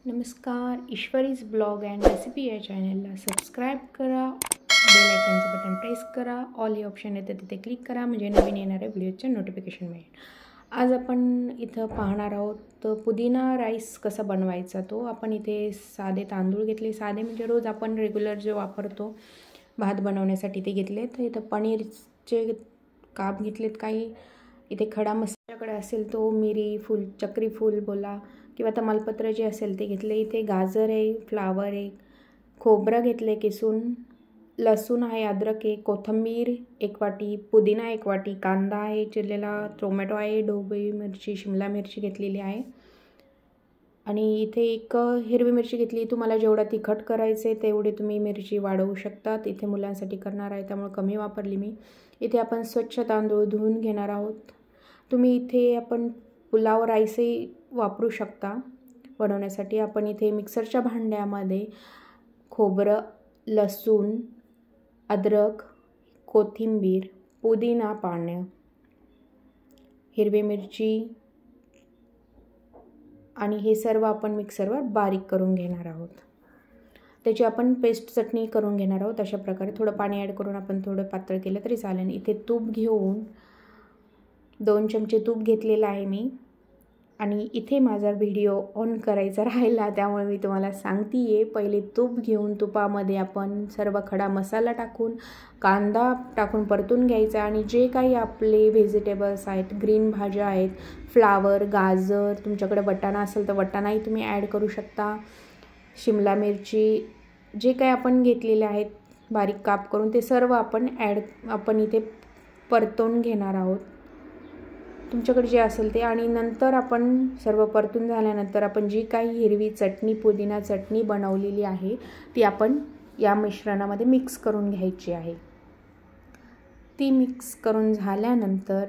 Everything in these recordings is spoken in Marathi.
नमस्कार, ईश्वरीज ब्लॉग अँड रेसिपी या चॅनलला सबस्क्राईब करा, बेल आयकॉनचं बटन प्रेस करा, ऑल हे ऑप्शन येतं तिथे क्लिक करा म्हणजे नवीन येणाऱ्या व्हिडिओचे नोटिफिकेशन मिळेल. आज आपण इथं पाहणार आहोत पुदिना राईस कसा बनवायचा. तो आपण इथे साधे तांदूळ घेतले, साधे म्हणजे रोज आपण रेग्युलर जे वापरतो भात बनवण्यासाठी ते घेतले. तर इथं पनीरचे काप घेतलेत काही. इथे खडा मसाल्याकडे असेल तो मिरी फूल, चक्री फूल बोला किंवा तमालपत्र जे असेल ते घेतले. इथे गाजर आहे, फ्लावर आहे, खोबरं घेतले किसून, लसूण आहे, अद्रक आहे, कोथिंबीर 1 वाटी, पुदिना 1 वाटी, कांदा आहे चिरलेला, टोमॅटो आहे, ढोबळी मिरची, शिमला मिरची घेतलेली आहे आणि इथे एक हिरवी मिरची घेतली. तुम्हाला जेवढा तिखट करायचे तेवढे तुम्ही मिरची वाढवू शकतात. इथे मुलांसाठी करणार आहे त्यामुळे कमी वापरली मी. इथे आपण स्वच्छ तांदूळ धुवून घेणार आहोत. तुम्ही इथे आपण पुलाव राईसही वापरू शकता बनवण्यासाठी. आपण इथे मिक्सरच्या भांड्यामध्ये खोबरं, लसूण, अद्रक, कोथिंबीर, पुदिना पानं, हिरवी मिरची आणि हे सर्व आपण मिक्सरवर बारीक करून घेणार आहोत. त्याची आपण पेस्ट चटणी करून घेणार आहोत. अशा प्रकारे थोडं पाणी ॲड करून आपण थोडं पातळ केलं तरी चालेल. इथे तूप घेऊन 2 चमचे तूप घेतलेलं आहे मी आणि इथे माझा व्हिडिओ ऑन करायचा राहिला त्यामुळे मी तुम्हाला सांगते आहे. पहिले तूप घेऊन तुपामध्ये आपण सर्व खडा मसाला टाकून, कांदा टाकून परतून घ्यायचा आणि जे काही आपले व्हेजिटेबल्स आहेत, ग्रीन भाज्या आहेत, फ्लावर, गाजर, तुमच्याकडे वाटाणा असेल तर वाटाणाही तुम्ही ॲड करू शकता, शिमला मिरची, जे काही आपण घेतलेले आहेत बारीक काप करून ते सर्व आपण इथे परतून घेणार आहोत. तुमच्याकडे जे असेल ते. आणि नंतर आपण सर्व परतून झाल्यानंतर आपण जी काही हिरवी चटणी, पुदिना चटणी बनवलेली आहे ती आपण या मिश्रणामध्ये मिक्स करून घ्यायची आहे. ती मिक्स करून झाल्यानंतर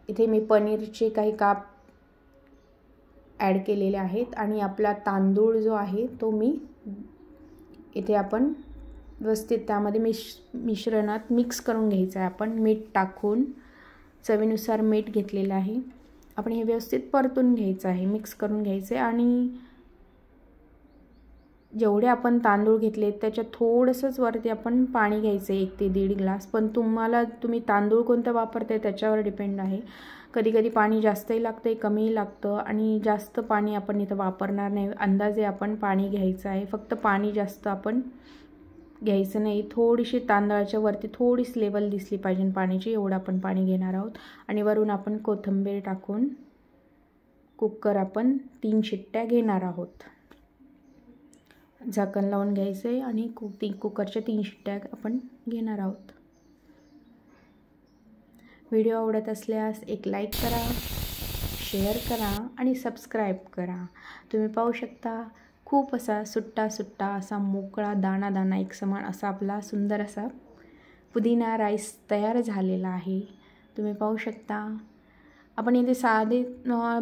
इथे मी पनीरचे काही काप ॲड केलेले आहेत आणि आपला तांदूळ जो आहे तो मी इथे आपण व्यवस्थित त्यामध्ये मिश्रणात मिक्स करून घ्यायचं आहे. आपण मीठ टाकून चवीनुसार मीठ घेतलेलं आहे. आपण हे व्यवस्थित परतून घ्यायचं आहे, मिक्स करून घ्यायचे आणि जेवढे आपण तांदूळ घेतले त्याच्या थोडंसंच वरती आपण पाणी घ्यायचं 1 ते 1.5 ग्लास. पण तुम्ही तांदूळ कोणतं वापरते त्याच्यावर डिपेंड आहे. कधी कधी पाणी जास्तही लागतं, कमीही लागतं आणि जास्त पाणी आपण इथं वापरणार नाही. अंदाजे आपण पाणी घ्यायचं आहे. फक्त पाणी जास्त आपण घ्यायचं नाही. थोडीशी तांदळाच्या वरती थोडीच लेवल दिसली पाहिजे पाण्याची, एवढं आपण पाणी घेणार आहोत. आणि वरून आपण कोथिंबीर टाकून कुकर आपण 3 शिट्ट्या घेणार आहोत. झाकण लावून घ्यायचं आहे आणि कुकरच्या 3 शिट्ट्या आपण घेणार आहोत. व्हिडिओ आवडत असल्यास एक लाईक करा, शेअर करा आणि सबस्क्राईब करा. तुम्ही पाहू शकता खूप असा सुट्टा असा मोकळा दाणा एक समान असा आपला सुंदर असा पुदिना राईस तयार झालेला आहे. तुम्ही पाहू शकता. आपण इथे साधे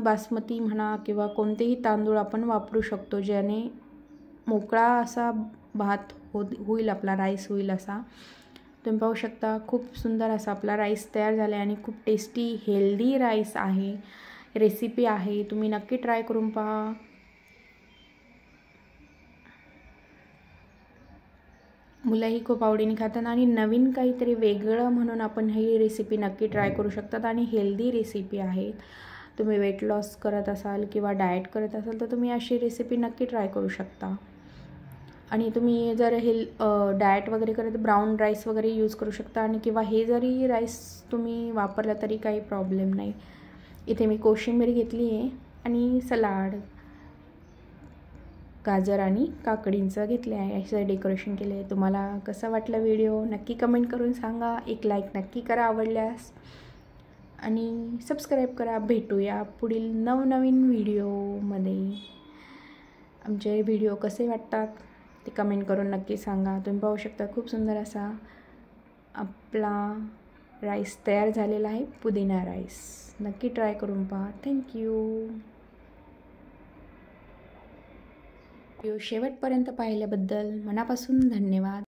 बासमती म्हणा किंवा कोणतेही तांदूळ आपण वापरू शकतो ज्याने मोकळा असा भात होईल, आपला राईस होईल असा. तुम्ही पाहू शकता खूप सुंदर असा आपला राईस तयार झाला आहे आणि खूप टेस्टी हेल्दी राईस आहे. रेसिपी आहे, तुम्ही नक्की ट्राय करून पहा. मुलंही खूप आवडीने खातात आणि नवीन काहीतरी वेगळं म्हणून आपण ही रेसिपी नक्की ट्राय करू शकतात आणि हेल्दी रेसिपी आहे. तुम्ही वेट लॉस करत असाल किंवा डाएट करत असाल तर तुम्ही अशी रेसिपी नक्की ट्राय करू शकता. आणि तुम्ही जर डाएट वगैरे करत ब्राऊन राईस वगैरे यूज करू शकता आणि किंवा हे जरी राईस तुम्ही वापरला तरी काही प्रॉब्लेम नाही. इथे मी कोशिंबीर घेतली आहे आणि सलाड, गाजर आणि काकडींचं घेतले आहे. असं डेकोरेशन केले आहे. तुम्हाला कसा वाटला व्हिडिओ नक्की कमेंट करून सांगा. एक लाईक नक्की करा आवडल्यास आणि सबस्क्राईब करा. भेटूया पुढील नवनवीन व्हिडिओमध्ये. आमचे व्हिडिओ कसे वाटतात ते कमेंट करून नक्की सांगा. तुम्ही पाहू शकता खूप सुंदर असा आपला राईस तयार झालेला आहे, पुदिना राईस. नक्की ट्राय करून पहा. थँक्यू. व्हिडिओ शेवटपर्यंत पाहिल्याबद्दल मनापासून धन्यवाद.